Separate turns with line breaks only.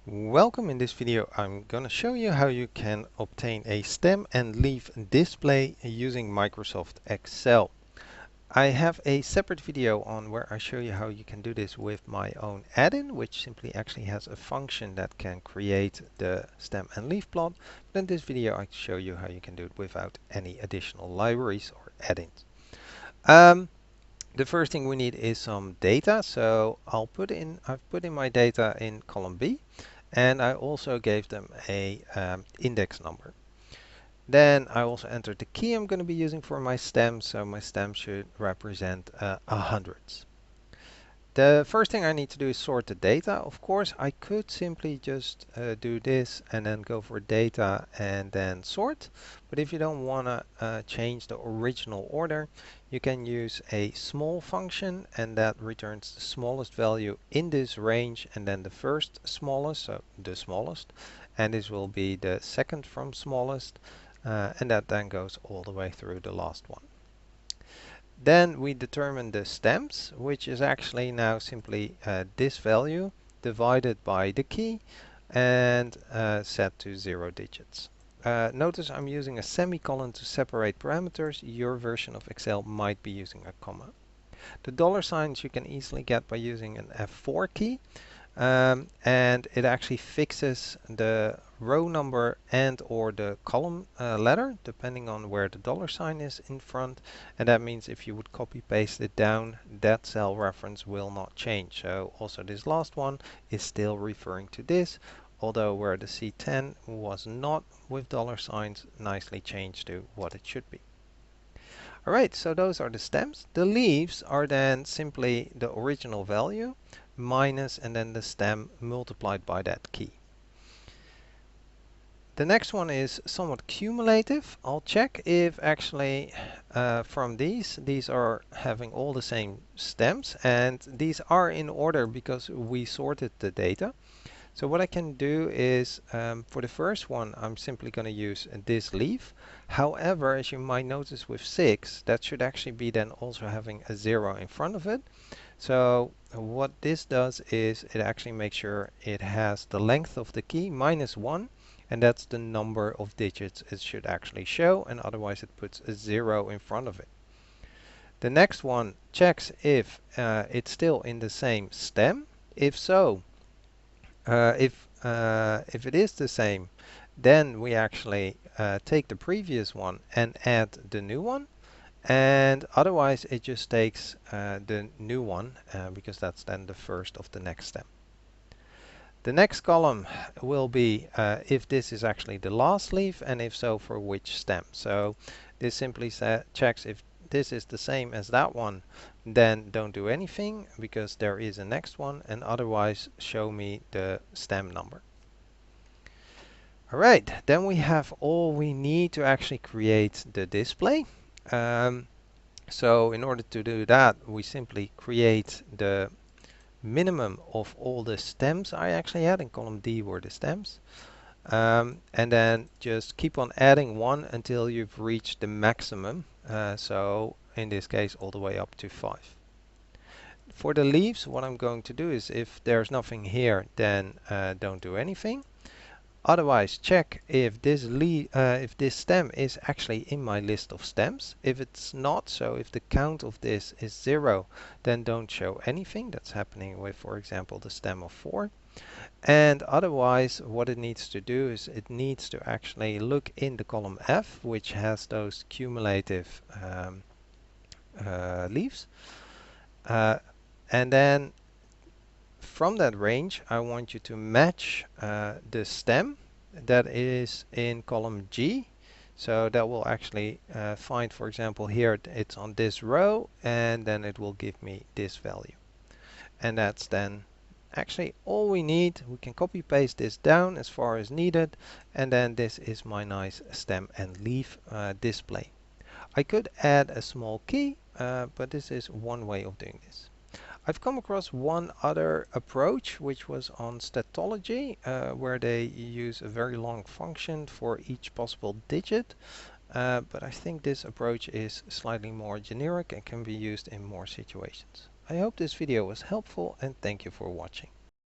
Welcome. In this video I'm going to show you how you can obtain a stem and leaf display using Microsoft Excel. I have a separate video on where I show you how you can do this with my own add-in, which simply actually has a function that can create the stem and leaf plot. But in this video I show you how you can do it without any additional libraries or add-ins. The first thing we need is some data, so I've put in my data in column B, and I also gave them a index number. Then I also entered the key I'm going to be using for my stem, so my stem should represent hundreds. The first thing I need to do is sort the data. Of course, I could simply just do this and then go for data and then sort. But if you don't want to change the original order, you can use a small function, and that returns the smallest value in this range and then the first smallest, so the smallest. And this will be the second from smallest. And that then goes all the way through the last one. Then we determine the stems, which is actually now simply this value divided by the key and set to 0 digits. Notice I'm using a semicolon to separate parameters. Your version of Excel might be using a comma. The dollar signs you can easily get by using an F4 key. And it actually fixes the row number and or the column letter depending on where the dollar sign is in front, and that means if you would copy paste it down, that cell reference will not change. So also this last one is still referring to this, although where the C10 was not with dollar signs, nicely changed to what it should be. Alright, so those are the stems. The leaves are then simply the original value minus and then the stem multiplied by that key. The next one is somewhat cumulative. I'll check if actually from these are having all the same stems, and these are in order because we sorted the data. So what I can do is for the first one I'm simply going to use this leaf. However, as you might notice with 6, that should actually be then also having a 0 in front of it. So what this does is it actually makes sure it has the length of the key minus 1, and that's the number of digits it should actually show, and otherwise it puts a 0 in front of it. The next one checks if it's still in the same stem. If so, if it is the same, then we actually take the previous one and add the new one. And otherwise it just takes the new one because that's then the first of the next stem. The next column will be if this is actually the last leaf, and if so, for which stem. So this simply checks if this is the same as that one, then don't do anything because there is a next one, and otherwise show me the stem number. Alright, then we have all we need to actually create the display. So in order to do that, we simply create the minimum of all the stems I actually had. In column D were the stems. And then just keep on adding one until you've reached the maximum. So in this case, all the way up to 5. For the leaves, what I'm going to do is if there's nothing here, then don't do anything. Otherwise, check if this stem is actually in my list of stems. If it's not, so if the count of this is 0, then don't show anything. That's happening with, for example, the stem of 4. And otherwise, what it needs to do is it needs to actually look in the column F, which has those cumulative leaves. And then from that range, I want you to match the stem that is in column G. So that will actually find, for example, here it's on this row, and then it will give me this value. And that's then actually all we need. We can copy paste this down as far as needed, and then this is my nice stem and leaf display. I could add a small key, but this is one way of doing this. I've come across one other approach, which was on statology, where they use a very long function for each possible digit. But I think this approach is slightly more generic and can be used in more situations. I hope this video was helpful, and thank you for watching.